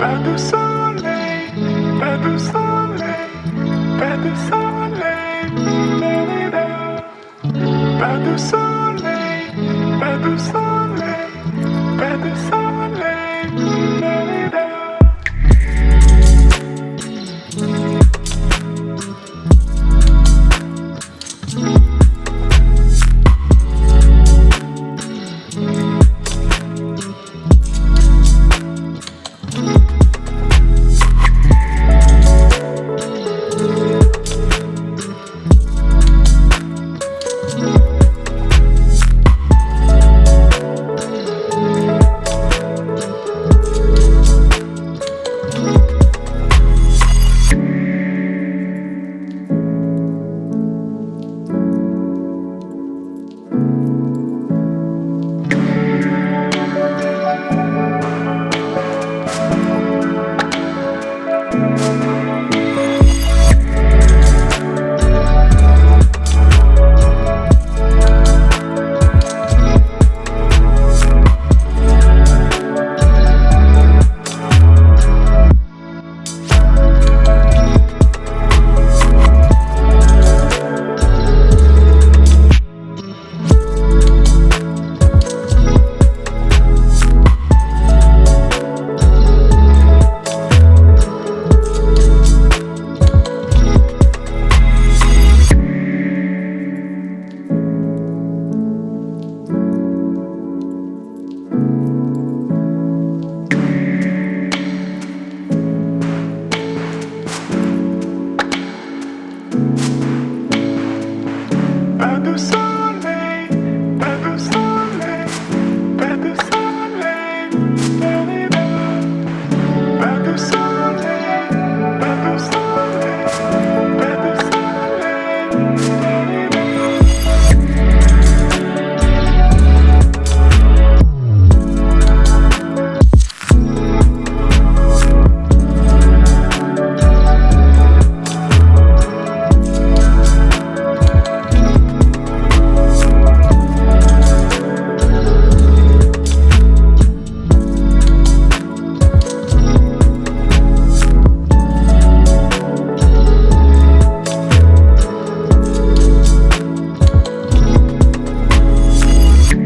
Pas de soleil, pas de soleil, pas de soleil, da-da-da. Pas de soleil, pas de soleil, pas de soleil, da-da-da. Pas de soleil, pas de soleil, pas de soleil, da-da-da. Pas de soleil.